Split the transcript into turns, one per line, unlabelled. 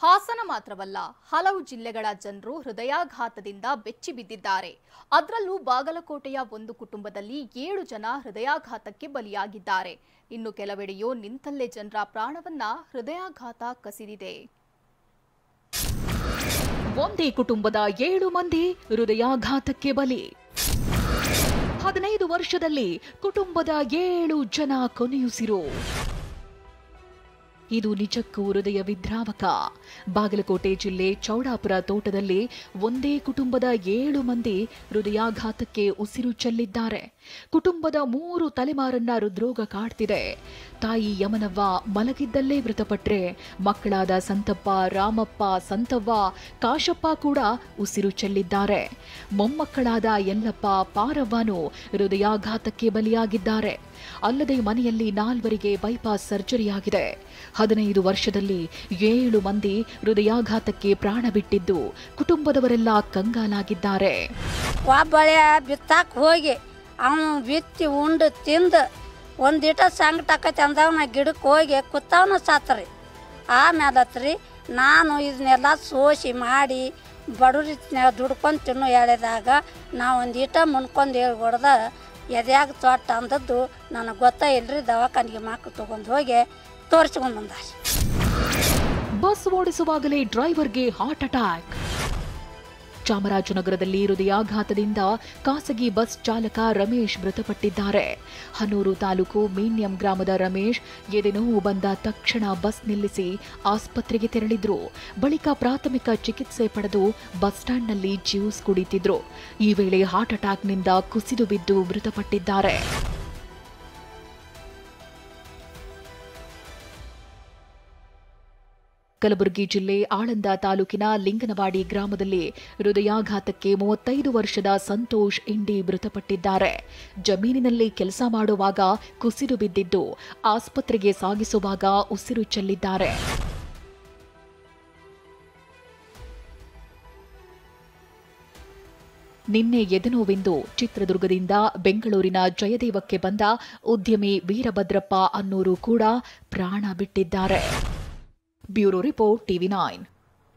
ಹಾಸನ ಮಾತ್ರವಲ್ಲ, ಹಲವು ಜಿಲ್ಲೆಗಳ ಜನರು ಹೃದಯಾಘಾತದಿಂದ ಬೆಚ್ಚಿ ಬಿದ್ದಿದ್ದಾರೆ. ಅದರಲ್ಲೂ ಬಾಗಲಕೋಟೆಯ ಒಂದು ಕುಟುಂಬದಲ್ಲಿ 7 ಜನ ಹೃದಯಾಘಾತಕ್ಕೆ ಬಲಿಯಾಗಿದ್ದಾರೆ. ಇನ್ನು ಕೆಲವೆಡೆಯೋ ನಿಂತಲ್ಲೇ ಜನರ ಪ್ರಾಣವನ್ನ ಹೃದಯಾಘಾತ ಕಸಿದಿದೆ.
ಒಂದೇ ಕುಟುಂಬದ 7 ಮಂದಿ ಹೃದಯಾಘಾತಕ್ಕೆ ಬಲಿ. 15 ವರ್ಷದಲ್ಲಿ ಕುಟುಂಬದ 7 ಜನ ಕೊನೆಯುಸಿರು. ಇದು ನಿಜಕ್ಕೂ ಹೃದಯ ವಿದ್ರಾವಕ. ಬಾಗಲಕೋಟೆ ಜಿಲ್ಲೆ ಚೌಡಾಪುರ ತೋಟದಲ್ಲಿ ಒಂದೇ ಕುಟುಂಬದ 7 ಮಂದಿ ಹೃದಯಾಘಾತಕ್ಕೆ ಉಸಿರು ಚೆಲ್ಲಿದ್ದಾರೆ. ಕುಟುಂಬದ 3 ತಲೆಮಾರನ್ನ ಹೃದ್ರೋಗ ಕಾಡ್ತಿದೆ. ತಾಯಿ ಯಮನವ್ವ ಮಲಗಿದ್ದಲ್ಲೇ ಮೃತಪಟ್ರೆ, ಮಕ್ಕಳಾದ ಸಂತಪ್ಪ, ರಾಮಪ್ಪ, ಸಂತವ್ವ, ಕಾಶಪ್ಪ ಕೂಡ ಉಸಿರು ಚೆಲ್ಲಿದ್ದಾರೆ. ಮೊಮ್ಮಕ್ಕಳಾದ ಯಲ್ಲಪ್ಪ, ಪಾರವ್ವನೂ ಹೃದಯಾಘಾತಕ್ಕೆ ಬಲಿಯಾಗಿದ್ದಾರೆ. ಅಲ್ಲದೆ ಮನೆಯಲ್ಲಿ 4ವರಿಗೆ ಬೈಪಾಸ್ ಸರ್ಜರಿಯಾಗಿದೆ. 15 ವರ್ಷದಲ್ಲಿ 7 ಮಂದಿ ಹೃದಯಾಘಾತಕ್ಕೆ ಪ್ರಾಣ ಬಿಟ್ಟಿದ್ದು ಕುಟುಂಬದವರೆಲ್ಲ ಕಂಗಾಲಾಗಿದ್ದಾರೆ.
ಒಬ್ಬಳೆ ಬಿತ್ತಾಕ್ ಹೋಗಿ ಅವನು ಬಿತ್ತಿ ಉಂಡು ತಿಂದು ಒಂದಿಟ ಸಂಗಟಕೈತಿ ಅಂದವನ ಗಿಡಕ್ಕೆ ಹೋಗಿ ಕುತ್ತವನ ಸಾತ್ರಿ. ಆಮೇಲತ್ರಿ ನಾನು ಇದನ್ನೆಲ್ಲ ಸೋಸಿ ಮಾಡಿ ಬಡವ್ರ ದುಡ್ಕೊಂಡು ತಿನ್ನು ಹೇಳಿದಾಗ ನಾವು ಒಂದಿಟ ಮುನ್ಕೊಂಡು ಹೇಳಿ ಹೊಡೆದ ಎದ್ಯಾಗ ತೊಟ್ಟ ಅಂದದ್ದು ನನಗೆ ಗೊತ್ತಾ ಇಲ್ರಿ. ದವಾಖಾನಿಗೆ ಮಕ್ಕಳು ತಗೊಂಡು ಹೋಗಿ ತೋರಿಸ್ಕೊಂಡು ಬಂದ.
ಬಸ್ ಓಡಿಸುವಾಗಲೇ ಡ್ರೈವರ್ಗೆ ಹಾರ್ಟ್ ಅಟ್ಯಾಕ್. ಚಾಮರಾಜನಗರದಲ್ಲಿ ಹೃದಯಾಘಾತದಿಂದ ಖಾಸಗಿ ಬಸ್ ಚಾಲಕ ರಮೇಶ್ ಮೃತಪಟ್ಟಿದ್ದಾರೆ. ಹನೂರು ತಾಲೂಕು ಮೀನ್ಯಂ ಗ್ರಾಮದ ರಮೇಶ್ ಎದೆನೋವು ಬಂದ ತಕ್ಷಣ ಬಸ್ ನಿಲ್ಲಿಸಿ ಆಸ್ಪತ್ರೆಗೆ ತೆರಳಿದ್ರು. ಬಳಿಕ ಪ್ರಾಥಮಿಕ ಚಿಕಿತ್ಸೆ ಪಡೆದು ಬಸ್ ಸ್ಟ್ಯಾಂಡ್ನಲ್ಲಿ ಜ್ಯೂಸ್ ಕುಡಿತಿದ್ರು. ಈ ವೇಳೆ ಹಾರ್ಟ್ ಅಟ್ಯಾಕ್ನಿಂದ ಕುಸಿದು ಬಿದ್ದು ಮೃತಪಟ್ಟಿದ್ದಾರೆ. ಕಲಬುರಗಿ ಜಿಲ್ಲೆ ಆಳಂದ ತಾಲೂಕಿನ ಲಿಂಗನವಾಡಿ ಗ್ರಾಮದಲ್ಲಿ ಹೃದಯಾಘಾತಕ್ಕೆ 35 ವರ್ಷದ ಸಂತೋಷ್ ಇಂಡಿ ಮೃತಪಟ್ಟಿದ್ದಾರೆ. ಜಮೀನಿನಲ್ಲಿ ಕೆಲಸ ಮಾಡುವಾಗ ಕುಸಿದು ಬಿದ್ದಿದ್ದು ಆಸ್ಪತ್ರೆಗೆ ಸಾಗಿಸುವಾಗ ಉಸಿರು ಚೆಲ್ಲಿದ್ದಾರೆ. ನಿನ್ನೆ ಎದೆನೋವೆಂದು ಚಿತ್ರದುರ್ಗದಿಂದ ಬೆಂಗಳೂರಿನ ಜಯದೇವಕ್ಕೆ ಬಂದ ಉದ್ಯಮಿ ವೀರಭದ್ರಪ್ಪ ಅನ್ನೂರು ಕೂಡ ಪ್ರಾಣ ಬಿಟ್ಟಿದ್ದಾರೆ. Bureau report TV9.